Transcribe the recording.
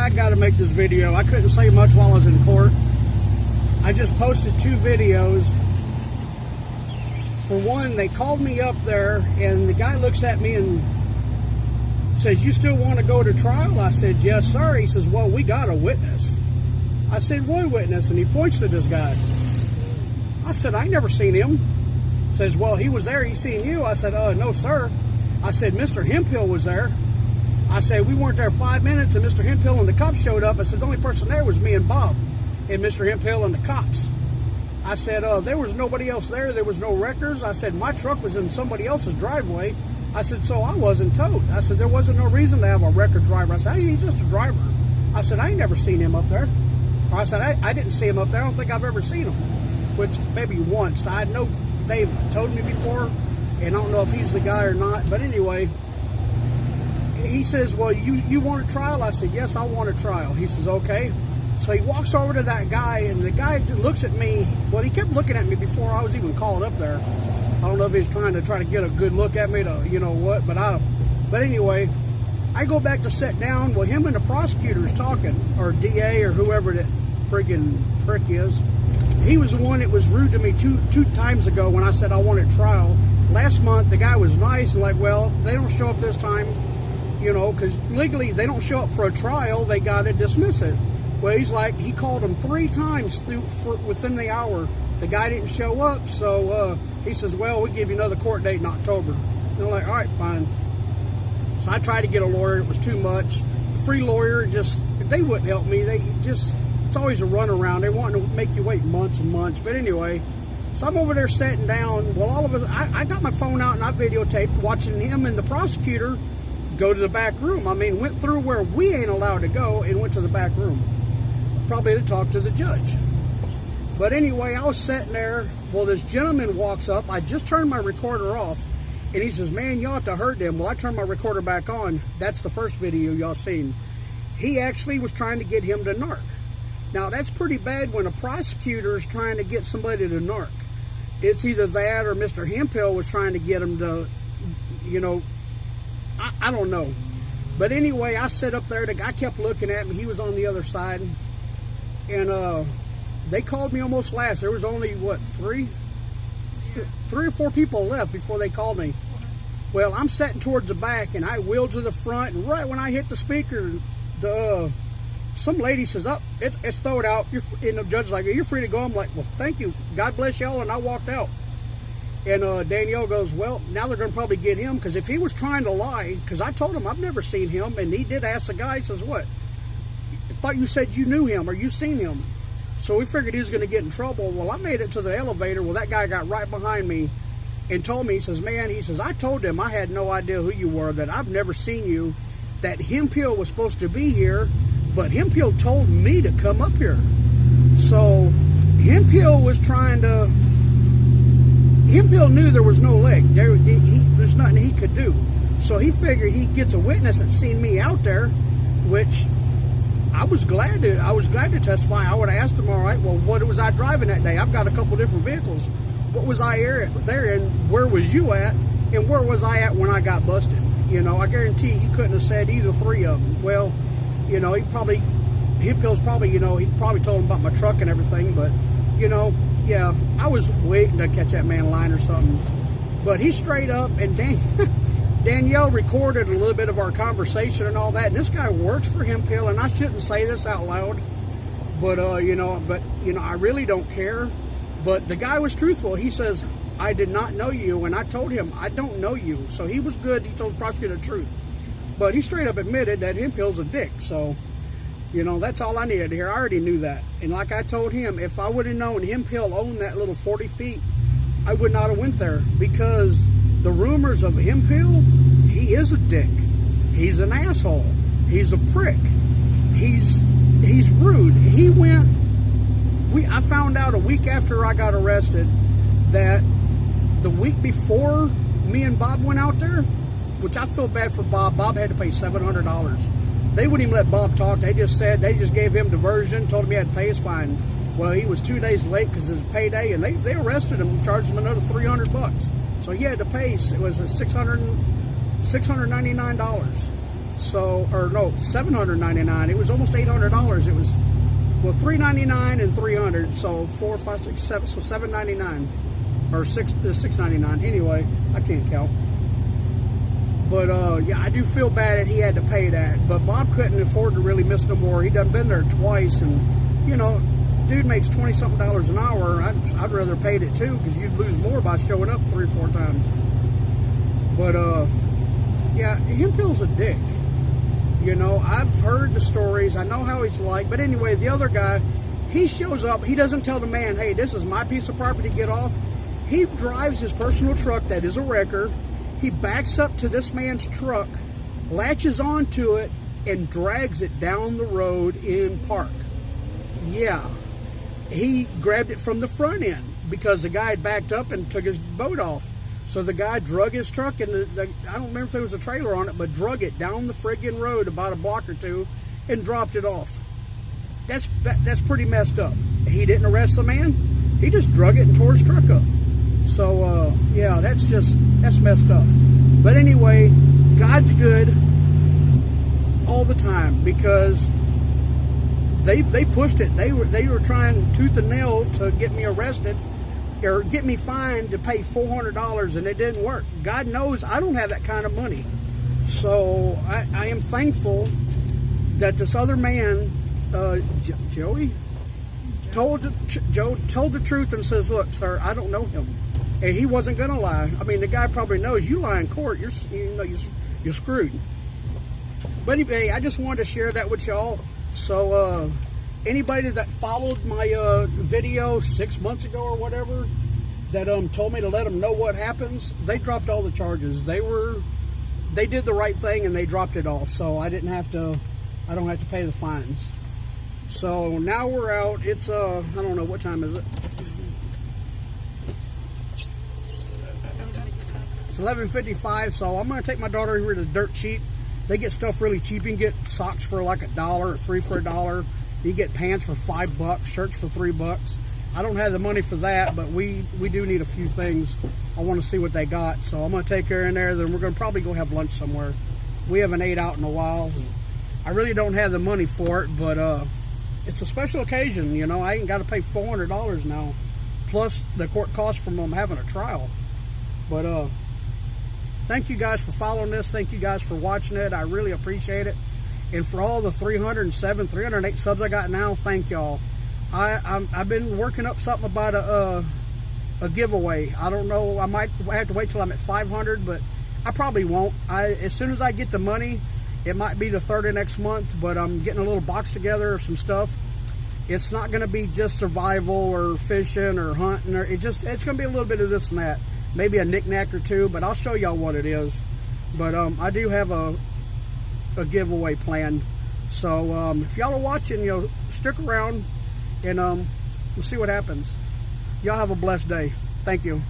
I got to make this video. I couldn't say much while I was in court. I just posted 2 videos. For one, they called me up there, and the guy looks at me and says, "You still want to go to trial?" I said, "Yes, sir." He says, "Well, we got a witness." I said, "What witness?" And he points to this guy. I said, "I ain't never seen him." Says, "Well, he was there. He seen you." I said, "No, sir." I said, "Mr. Hemphill was there." I said, "We weren't there 5 minutes, and Mr. Hemphill and the cops showed up." I said, "The only person there was me and Bob, and Mr. Hemphill and the cops." I said, "There was nobody else there. There was no records." I said, "My truck was in somebody else's driveway." I said, "So I wasn't towed." I said, "There wasn't no reason to have a record driver." I said, "Hey, he's just a driver." I said, "I ain't never seen him up there." Or I said, I didn't see him up there. I don't think I've ever seen him." Which maybe once. I know they've told me before, and I don't know if he's the guy or not. But anyway, he says, "Well, you want a trial?" I said, "Yes, I want a trial." He says, "Okay." So he walks over to that guy, and the guy looks at me. Well, he kept looking at me before I was even called up there. I don't know if he's trying to get a good look at me to, you know what, but anyway, I go back to sit down. Well, him and the prosecutor's talking, or DA, or whoever that friggin' prick is. He was the one that was rude to me two times ago when I said I wanted trial. Last month, the guy was nice and like, "Well, they don't show up this time, you know, because legally they don't show up for a trial. They got to dismiss it." Well, he's like, he called him 3 times within the hour. The guy didn't show up, so he says, "Well, we'll give you another court date in October." And I'm like, "All right, fine." So I tried to get a lawyer. It was too much. The free lawyer, they wouldn't help me. It's always a runaround. They want to make you wait months and months. But anyway, so I'm over there sitting down. Well, all of us, I got my phone out and I videotaped watching him and the prosecutor go to the back room. I mean, went through where we ain't allowed to go and went to the back room. Probably to talk to the judge. But anyway, I was sitting there. Well, this gentleman walks up. I just turned my recorder off, and he says, "Man, you ought to heard them." Well, I turned my recorder back on. That's the first video y'all seen. He actually was trying to get him to narc. Now, that's pretty bad when a prosecutor is trying to get somebody to narc. It's either that or Mr. Hemphill was trying to get him to, you know, I don't know. But anyway, I sat up there. The guy kept looking at me. He was on the other side. And they called me almost last. There was only, what, 3 or 4 people left before they called me. Well, I'm sitting towards the back, and I wheeled to the front, and right when I hit the speaker, some lady says, "Up, it's thrown out." And the judge's like, "You're free to go." I'm like, "Well, thank you. God bless y'all," and I walked out. And Danielle goes, "Well, now they're going to probably get him, because if he was trying to lie," because I told him I've never seen him, and he did ask the guy, he says, "What? I thought you said you knew him or you seen him." So we figured he was going to get in trouble. Well, I made it to the elevator. Well, that guy got right behind me and told me, he says, "Man," he says, "I told them I had no idea who you were, that I've never seen you, that Hemphill was supposed to be here, but Hemphill told me to come up here." So Hemphill knew there was no leg. There's nothing he could do. So he figured he gets a witness that seen me out there, which I was glad to testify. I would have asked him, "All right, well, what was I driving that day? I've got a couple different vehicles. What was I there, and where was you at, and where was I at when I got busted?" You know, I guarantee he couldn't have said either 3 of them. Well, you know, Hemphill's probably, you know, he probably told him about my truck and everything, but, you know, yeah, I was waiting to catch that man lying or something. But he straight up, and Danielle recorded a little bit of our conversation and all that. And this guy works for Hemphill, and I shouldn't say this out loud, but I really don't care. But the guy was truthful. He says, "I did not know you," and I told him, "I don't know you." So he was good. He told the prosecutor the truth. But he straight up admitted that Hemphill's a dick. So, you know, that's all I needed to hear. I already knew that. And like I told him, if I would have known Hemphill owned that little 40 feet, I would not have went there, because the rumors of Hemphill, he is a dick. He's an asshole. He's a prick. He's rude. I found out a week after I got arrested that the week before me and Bob went out there, which I feel bad for Bob. Bob had to pay $700. They wouldn't even let Bob talk. They just gave him diversion, told him he had to pay his fine. Well, he was 2 days late because it's payday, and they arrested him and charged him another $300. So he had to pay, it was $699. So, or no, $799. It was almost $800. It was, well, $399 and $300. So 4, 5, 6, 7. So $799 or $699. Anyway, I can't count. But yeah, I do feel bad that he had to pay that. But Bob couldn't afford to really miss no more. He done been there twice, and you know, dude makes $20-something an hour. I'd rather paid it too, because you'd lose more by showing up 3 or 4 times. But yeah, Hemphill's a dick. You know, I've heard the stories. I know how he's like. But anyway, the other guy, he shows up. He doesn't tell the man, hey, this is my piece of property, get off. He drives his personal truck that is a wrecker. He backs up to this man's truck, latches onto it, and drags it down the road in park. Yeah, he grabbed it from the front end because the guy had backed up and took his boat off. So the guy drug his truck, and I don't remember if there was a trailer on it, but drug it down the friggin' road about a block or two and dropped it off. That's pretty messed up. He didn't arrest the man. He just drug it and tore his truck up. So, yeah, that's messed up. But anyway, God's good all the time, because they pushed it. They were trying tooth and nail to get me arrested or get me fined to pay $400, and it didn't work. God knows I don't have that kind of money. So I am thankful that this other man, Joey, told the truth and says, look, sir, I don't know him. And he wasn't going to lie. I mean, the guy probably knows you lie in court, you're screwed. But anyway, I just wanted to share that with y'all. So anybody that followed my video 6 months ago or whatever, that told me to let them know what happens, they dropped all the charges. They did the right thing, and they dropped it all. So I don't have to pay the fines. So now we're out. It's I don't know, what time is it? It's 11:55, so I'm going to take my daughter here to Dirt Cheap. They get stuff really cheap. You can get socks for like $1 or 3 for $1. You get pants for $5, shirts for $3. I don't have the money for that, but we do need a few things. I want to see what they got, so I'm going to take her in there. Then we're going to probably go have lunch somewhere. We haven't ate out in a while. I really don't have the money for it, but it's a special occasion. You know, I ain't got to pay $400 now, plus the court costs from them having a trial. But thank you guys for following this. Thank you guys for watching it. I really appreciate it. And for all the 307, 308 subs I got now, thank y'all. I've been working up something about a giveaway. I don't know. I might have to wait till I'm at 500, but I probably won't. As soon as I get the money, it might be the 3rd of next month, but I'm getting a little box together of some stuff. It's not going to be just survival or fishing or hunting. It's going to be a little bit of this and that. Maybe a knick-knack or two, but I'll show y'all what it is. But I do have a giveaway planned. So if y'all are watching, stick around, and we'll see what happens. Y'all have a blessed day. Thank you.